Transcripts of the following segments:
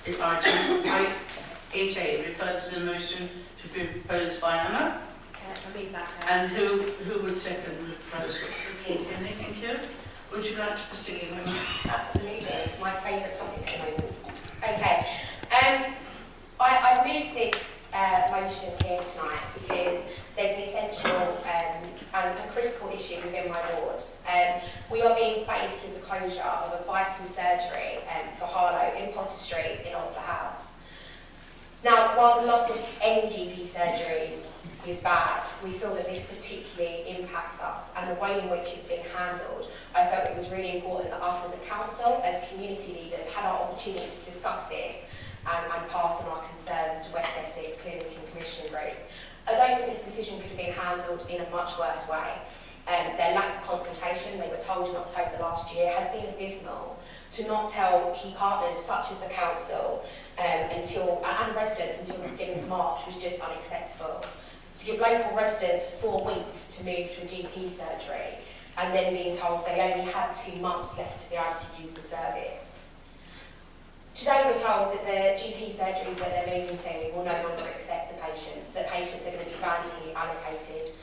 The item 8A refers to the motion to be proposed by Anna. I'll read that. And who would second the proposal? Kenny, thank you. Would you like to proceed? Absolutely, it's my favourite topic at the moment. Okay, I moved this motion here tonight because there's an essential and a critical issue within my ward. We are being faced with the closure of a vital surgery for Harlow in Potter Street in Osler House. Now, while the loss of any GP surgeries is bad, we feel that this particularly impacts us, and the way in which it's been handled, I felt it was really important that us as a council, as community leaders, had our opportunity to discuss this and pass on our concerns to West Essex Clinic and Commissioning Group. I don't think this decision could have been handled in a much worse way. Their lack of consultation, they were told in October last year, has been abysmal. To not tell key partners such as the council and residents until the beginning of March was just unacceptable. To give local residents 4 weeks to move to a GP surgery and then being told they only had 2 months left to be able to use the service. Today we're told that the GP surgeries that they're moving to will no longer accept the patients, that patients are going to be randomly allocated.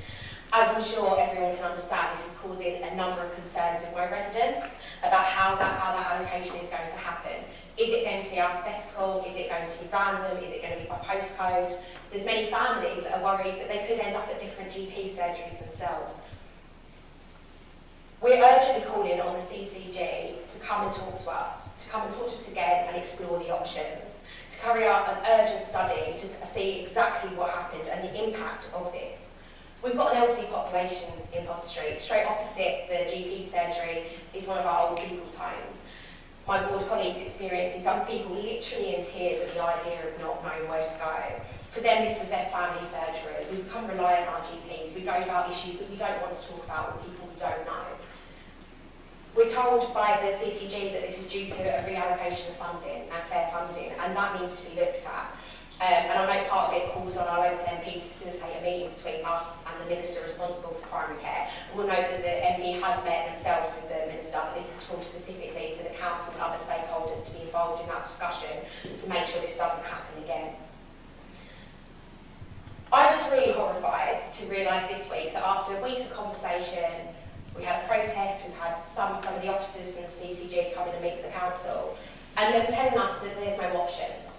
As I'm sure everyone can understand, this is causing a number of concerns with my residents about how that allocation is going to happen. Is it going to be alphabetical? Is it going to be random? Is it going to be by postcode? There's many families that are worried that they could end up at different GP surgeries themselves. We're urgently calling on the CCG to come and talk to us again and explore the options, to carry out an urgent study to see exactly what happened and the impact of this. We've got an elderly population in Potter Street. Straight opposite the GP surgery is one of our old people's homes. My board colleagues experiencing some people literally in tears at the idea of not knowing where to go. For them, this was their family surgery. We become reliant on our GPs. We go about issues that we don't want to talk about with people we don't know. We're told by the CCG that this is due to a reallocation of funding and fair funding, and that needs to be looked at. And I know part of it calls on our local MP to facilitate a meeting between us and the Minister responsible for primary care. And we'll note that the MP has met themselves with the Minister, but this is to call specifically for the Council and other stakeholders to be involved in that discussion to make sure this doesn't happen again. I was really horrified to realise this week that after weeks of conversation, we had a protest, we've had some of the officers from the CCG come in and meet with the council, and they're telling us that there's no options.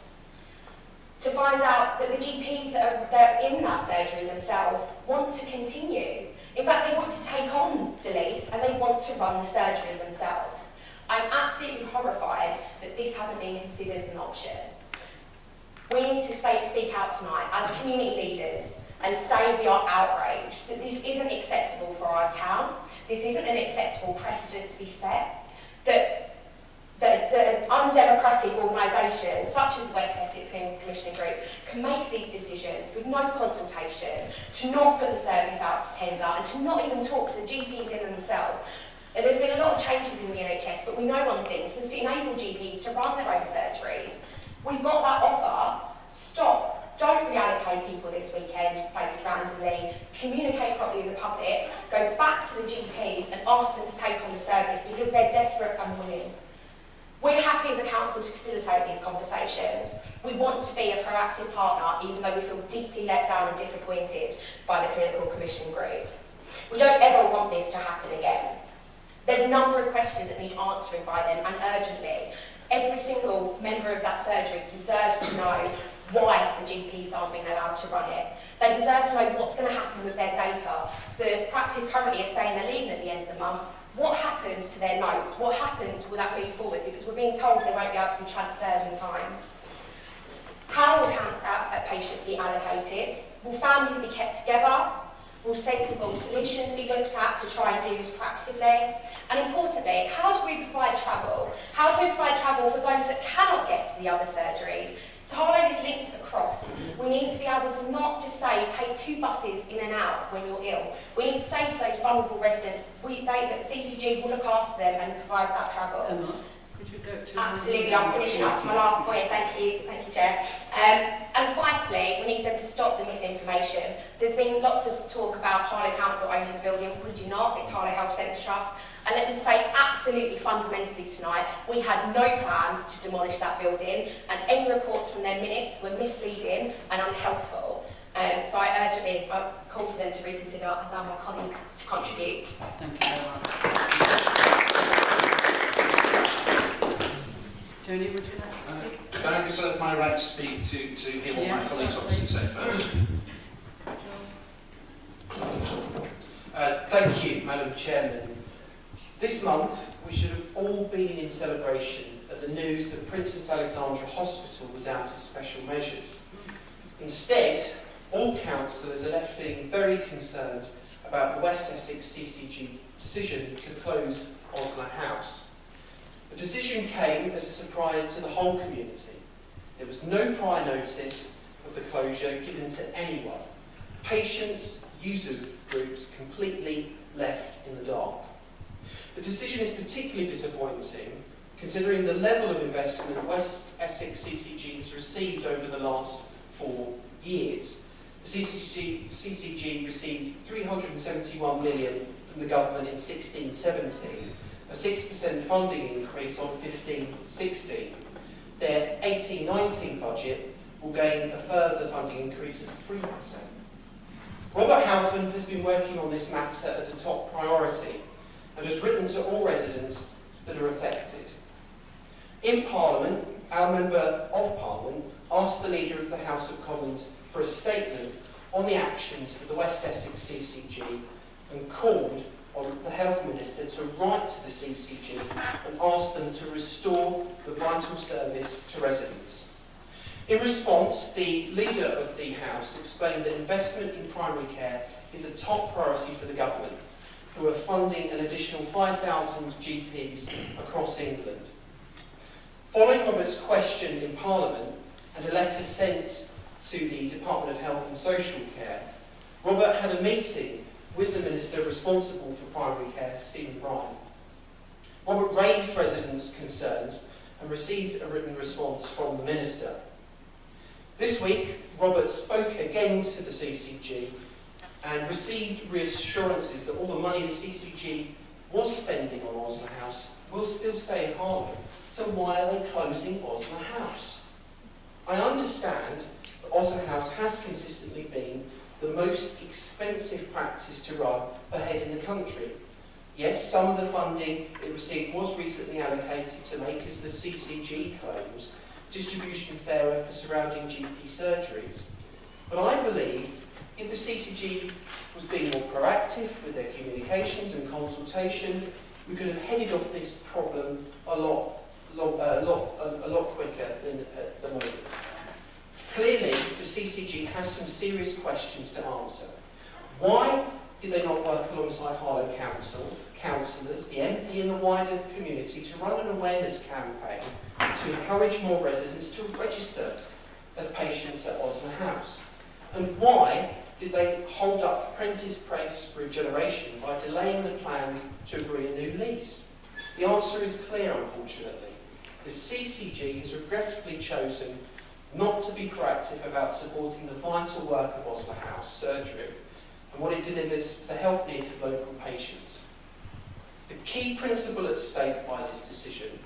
To find out that the GPs that are in that surgery themselves want to continue. In fact, they want to take on the lease and they want to run the surgery themselves. I'm absolutely horrified that this hasn't been considered an option. We need to speak out tonight as community leaders and say we are outraged, that this isn't acceptable for our town, this isn't an acceptable precedent to be set, that undemocratic organisations such as West Essex Commissioning Group can make these decisions with no consultation, to not put the service out to tender and to not even talk to the GPs in themselves. And there's been a lot of changes in the NHS, but we know one thing was to enable GPs to run their own surgeries. We've got that offer. Stop. Don't reallocate people this weekend based randomly. Communicate properly with the public. Go back to the GPs and ask them to take on the service because they're desperate and willing. We're happy as a council to facilitate these conversations. We want to be a proactive partner, even though we feel deeply let down and disappointed by the Clinical Commission Group. We don't ever want this to happen again. There's a number of questions that need answering by them, and urgently. Every single member of that surgery deserves to know why the GPs aren't being allowed to run it. They deserve to know what's going to happen with their data. The practice currently is saying they're leaving at the end of the month. What happens to their notes? What happens will that move forward? Because we're being told they won't be able to be transferred in time. How will patients be allocated? Will families be kept together? Will sensible solutions be looked at to try and do this proactively? And importantly, how do we provide travel? How do we provide travel for those that cannot get to the other surgeries? Harlow is linked across. We need to be able to not just say, take 2 buses in and out when you're ill. We need to say to those vulnerable residents, that CCG will look after them and provide that travel. Could you go to Absolutely, I'm finishing up to my last point. Thank you, Chair. And vitally, we need them to stop the misinformation. There's been lots of talk about Harlow Council owning the building. We do not. It's Harlow Health Centre Trust. And let me say absolutely fundamentally tonight, we had no plans to demolish that building, and any reports from their minutes were misleading and unhelpful. So I urgently call for them to reconsider and allow my colleagues to contribute. Thank you very much. Tony, would you like to speak? Can I reserve my right to speak to hear what my colleagues obviously say first? Thank you, Madam Chairman. This month, we should have all been in celebration at the news that Princess Alexandra Hospital was out of special measures. Instead, all councillors are left feeling very concerned about the West Essex CCG decision to close Osler House. The decision came as a surprise to the whole community. There was no prior notice of the closure given to anyone. Patients, user groups completely left in the dark. The decision is particularly disappointing considering the level of investment West Essex CCG has received over the last 4 years. The CCG received £371 million from the government in 16-17, a 6% funding increase on 15-16. Their 18-19 budget will gain a further funding increase of 3%. Robert Halfon has been working on this matter as a top priority and has written to all residents that are affected. In Parliament, our Member of Parliament asked the Leader of the House of Commons for a statement on the actions of the West Essex CCG and called on the Health Minister to write to the CCG and ask them to restore the vital service to residents. In response, the Leader of the House explained that investment in primary care is a top priority for the government, who are funding an additional 5,000 GPs across England. Following Robert's question in Parliament and a letter sent to the Department of Health and Social Care, Robert had a meeting with the Minister responsible for primary care, Stephen Bryan. Robert raised residents' concerns and received a written response from the Minister. This week, Robert spoke again to the CCG and received reassurances that all the money the CCG was spending on Osler House will still stay in Harlow. So why are they closing Osler House? I understand that Osler House has consistently been the most expensive practice to run per head in the country. Yes, some of the funding it received was recently allocated to make, as the CCG claims, distribution fairer for surrounding GP surgeries. But I believe if the CCG was being more proactive with their communications and consultation, we could have headed off this problem a lot quicker than at the moment. Clearly, the CCG has some serious questions to answer. Why did they not work alongside Harlow Council, councillors, the MP and the wider community to run an awareness campaign to encourage more residents to register as patients at Osler House? And why did they hold up Prentice Press regeneration by delaying the plans to agree a new lease? The answer is clear, unfortunately. The CCG has regrettably chosen not to be proactive about supporting the vital work of Osler House surgery and what it delivers for the health needs of local patients. The key principle at stake by this decision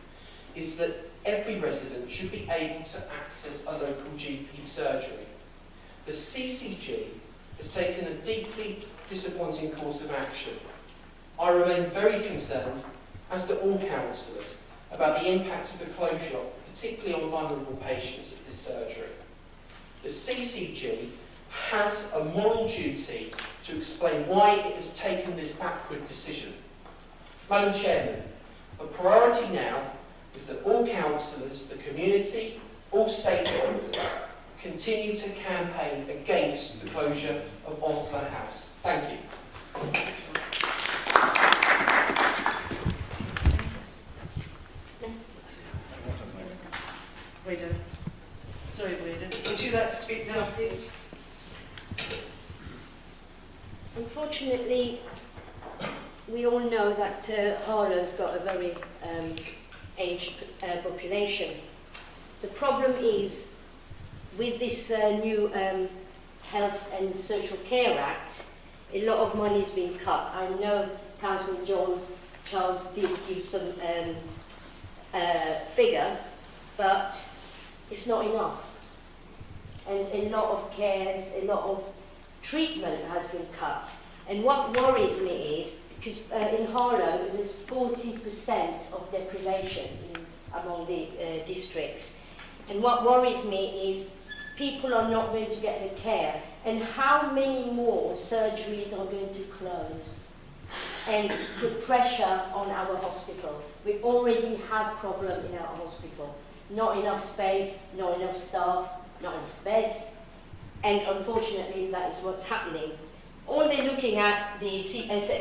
is that every resident should be able to access a local GP surgery. The CCG has taken a deeply disappointing course of action. I remain very concerned, as do all councillors, about the impact of the closure, particularly on vulnerable patients at this surgery. The CCG has a moral duty to explain why it has taken this backward decision. Madam Chairman, the priority now is that all councillors, the community, all stakeholders continue to campaign against the closure of Osler House. Thank you. Wader. Sorry, Wader. Would you like to speak now, please? Unfortunately, we all know that Harlow's got a very aged population. The problem is, with this new Health and Social Care Act, a lot of money has been cut. I know Councillor Jones Charles did give some figure, but it's not enough. And a lot of cares, a lot of treatment has been cut. And what worries me is, because in Harlow there's 40% of deprivation among the districts. And what worries me is people are not going to get the care. And how many more surgeries are going to close and put pressure on our hospital? We already have problem in our hospital. Not enough space, not enough staff, not enough beds. And unfortunately, that is what's happening. All they're looking at, the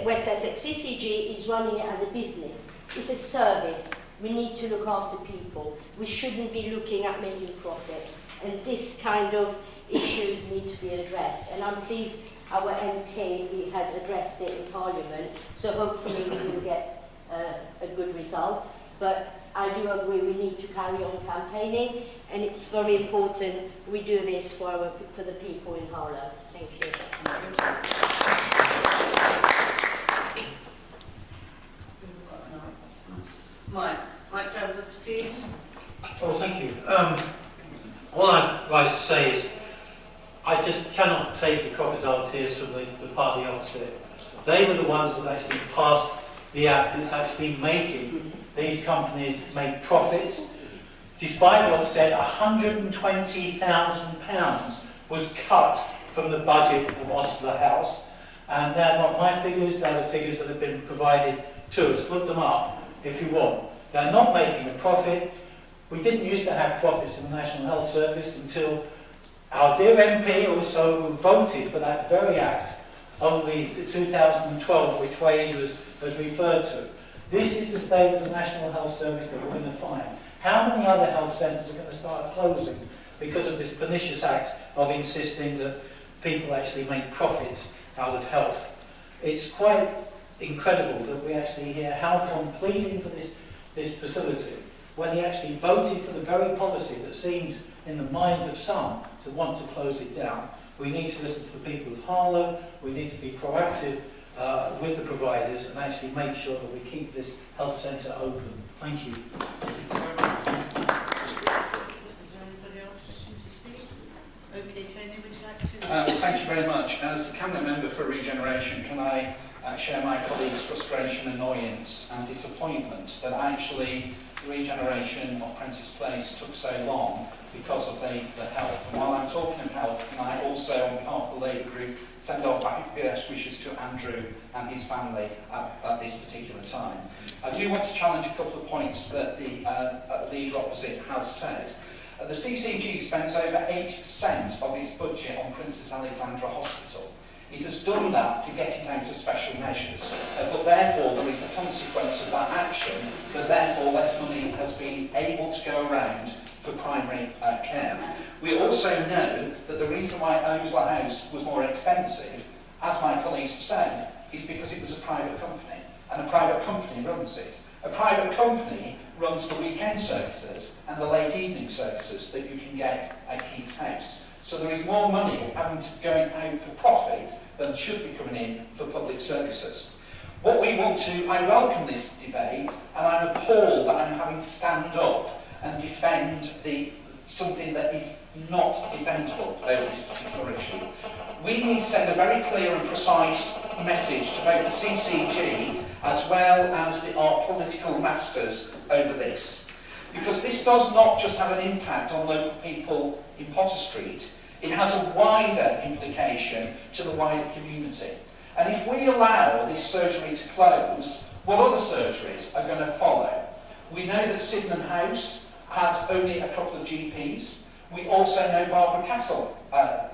West Essex CCG is running it as a business. It's a service. We need to look after people. We shouldn't be looking at making profit. And this kind of issues need to be addressed. And I'm pleased our MP has addressed it in Parliament. So hopefully we will get a good result. But I do agree we need to carry on campaigning. And it's very important we do this for the people in Harlow. Thank you. Mike Douglas, please. Oh, thank you. All I'd like to say is I just cannot take the crocodile tears from the party opposite. They were the ones that actually passed the act that's actually making these companies make profits. Despite what's said, £120,000 was cut from the budget of Osler House. And they're not my figures, they're the figures that have been provided to us. Look them up if you want. They're not making a profit. We didn't used to have profits in the National Health Service until our dear MP also voted for that very act only 2012, which Wade has referred to. This is the state of the National Health Service that we're going to find. How many other health centres are going to start closing because of this pernicious act of insisting that people actually make profits out of health? It's quite incredible that we actually hear Halfon pleading for this facility when he actually voted for the very policy that seems in the minds of some to want to close it down. We need to listen to the people of Harlow, we need to be proactive with the providers and actually make sure that we keep this health centre open. Thank you. Is there anybody else wishing to speak? Okay, Tony, would you like to? Thank you very much. As the Cabinet Member for Regeneration, can I share my colleagues' frustration, annoyance and disappointment that actually the regeneration of Prentice Place took so long because of the health. And while I'm talking of health, can I also, on behalf of the Labour Group, send our best wishes to Andrew and his family at this particular time. I do want to challenge a couple of points that the leader opposite has said. The CCG spends over 80% of its budget on Princess Alexandra Hospital. It has done that to get it out of special measures, but therefore there is a consequence of that action, that therefore less money has been able to go around for primary care. We also know that the reason why Osler House was more expensive, as my colleagues have said, is because it was a private company, and a private company runs it. A private company runs the weekend services and the late evening services that you can get at Keith's House. So there is more money going out for profit than should be coming in for public services. What we want to, I welcome this debate, and I'm appalled that I'm having to stand up and defend something that is not defendable over this particular issue. We need to send a very clear and precise message to both the CCG as well as our political masters over this. Because this does not just have an impact on local people in Potter Street, it has a wider implication to the wider community. And if we allow this surgery to close, what other surgeries are going to follow? We know that Sydenham House has only a couple of GPs. We also know Barbara Castle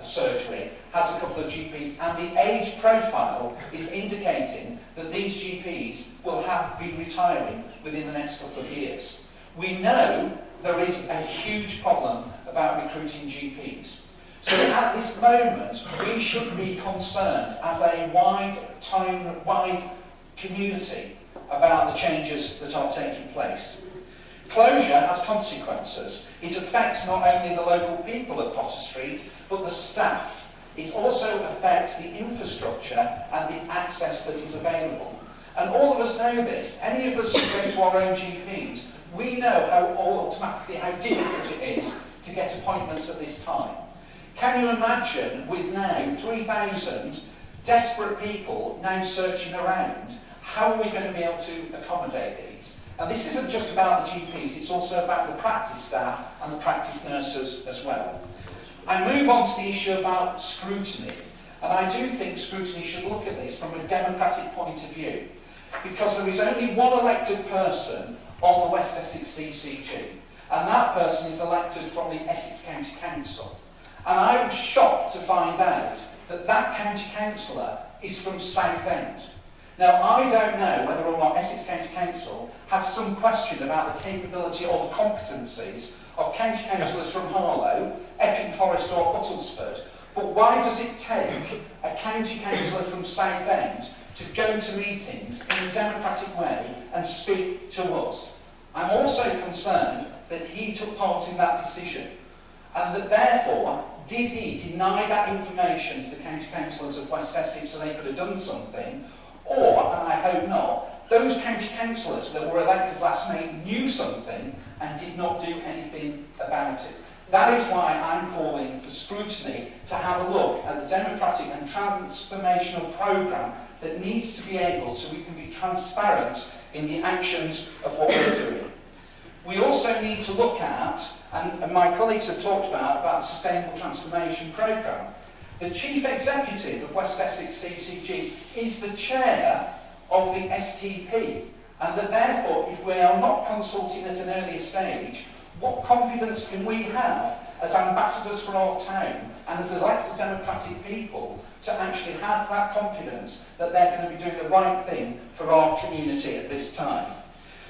surgery has a couple of GPs, and the age profile is indicating that these GPs will be retiring within the next couple of years. We know there is a huge problem about recruiting GPs. So at this moment, we should be concerned as a wide community about the changes that are taking place. Closure has consequences. It affects not only the local people at Potter Street, but the staff. It also affects the infrastructure and the access that is available. And all of us know this. Any of us who go to our own GPs, we know how difficult it is to get appointments at this time. Can you imagine, with now 3,000 desperate people now searching around, how are we going to be able to accommodate these? And this isn't just about the GPs, it's also about the practice staff and the practice nurses as well. I move on to the issue about scrutiny. And I do think scrutiny should look at this from a democratic point of view. Because there is only one elected person on the West Essex CCG. And that person is elected from the Essex County Council. And I was shocked to find out that that county councillor is from Southend. Now, I don't know whether or not Essex County Council has some question about the capability or the competencies of county councillors from Harlow, Epping Forest or Uttlesford, but why does it take a county councillor from Southend to go to meetings in a democratic way and speak to us? I'm also concerned that he took part in that decision, and that therefore, did he deny that information to the county councillors of West Essex so they could have done something? Or, and I hope not, those county councillors that were elected last May knew something and did not do anything about it. That is why I'm calling for scrutiny to have a look at the democratic and transformational programme that needs to be able so we can be transparent in the actions of what we're doing. We also need to look at, and my colleagues have talked about the Sustainable Transformation Programme. The Chief Executive of West Essex CCG is the chair of the STP, and that therefore, if we are not consulting at an earlier stage, what confidence can we have as ambassadors for our town and as elected democratic people to actually have that confidence that they're going to be doing the right thing for our community at this time?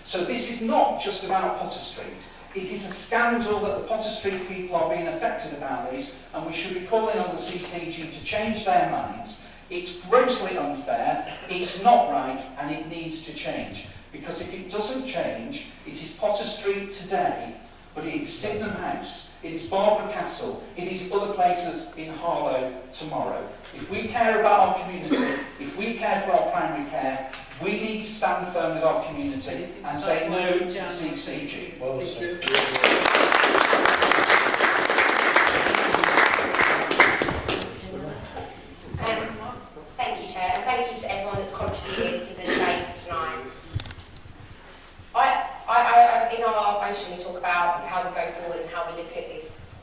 So this is not just about Potter Street. It is a scandal that the Potter Street people are being affected about this, and we should be calling on the CCG to change their minds. It's grossly unfair, it's not right, and it needs to change. Because if it doesn't change, it is Potter Street today, but it is Sydenham House, it is Barbara Castle, it is other places in Harlow tomorrow. If we care about our community, if we care for our primary care, we need to stand firm with our community and say no to the CCG. Well said. Thank you, Chair, and thank you to everyone that's contributed to the debate tonight. In our motion, we talk about how we go forward and how we look at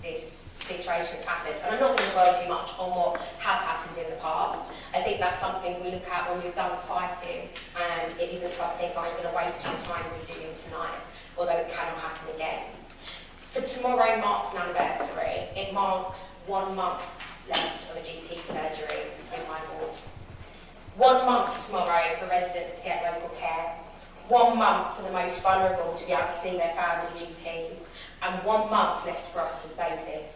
this situation that's happened. And I'm not going to dwell too much on what has happened in the past. I think that's something we look at when we've done fighting, and it isn't something I'm going to waste your time with doing tonight, although it cannot happen again. For tomorrow marks an anniversary. It marks 1 month left of a GP surgery in my ward. 1 month tomorrow for residents to get local care. 1 month for the most vulnerable to be able to see their family GPs. And 1 month less for us to save this.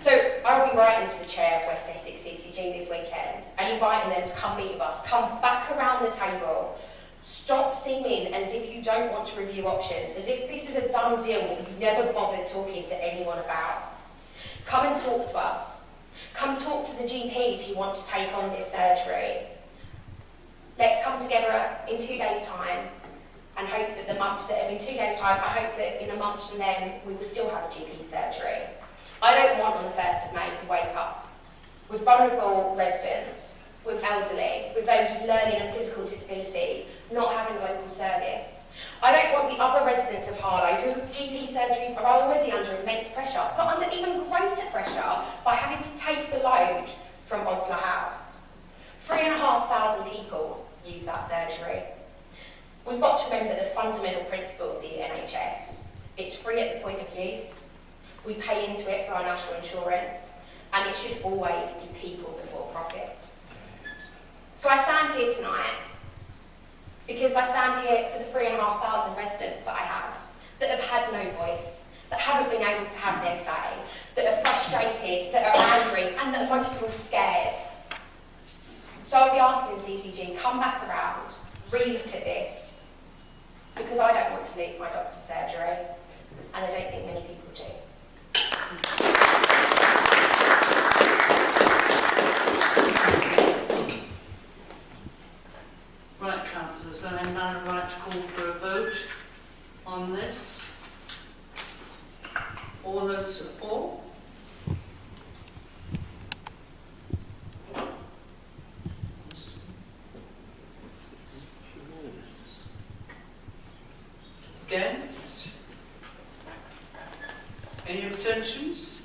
So I'll be writing to the chair of West Essex CCG this weekend and inviting them to come meet with us, come back around the table, stop seeming as if you don't want to review options, as if this is a done deal that you've never bothered talking to anyone about. Come and talk to us. Come talk to the GPs who want to take on this surgery. Let's come together in 2 days' time and hope that in 2 days' time, I hope that in a month from then we will still have a GP surgery. I don't want on the 1st of May to wake up with vulnerable residents, with elderly, with those with learning and physical disabilities, not having local service. I don't want the other residents of Harlow who GP surgeries are already under immense pressure, but under even greater pressure by having to take the load from Osler House. 3,500 people use that surgery. We've got to remember the fundamental principle of the NHS. It's free at the point of use. We pay into it for our national insurance, and it should always be people before profit. So I stand here tonight because I stand here for the 3,500 residents that I have, that have had no voice, that haven't been able to have their say, that are frustrated, that are angry, and that are most of all scared. So I'll be asking the CCG, come back around, re-look at this, because I don't want to lose my doctor's surgery, and I don't think many people do. Right, Carol. All those for? Against? Any abstentions?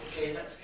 Okay, that's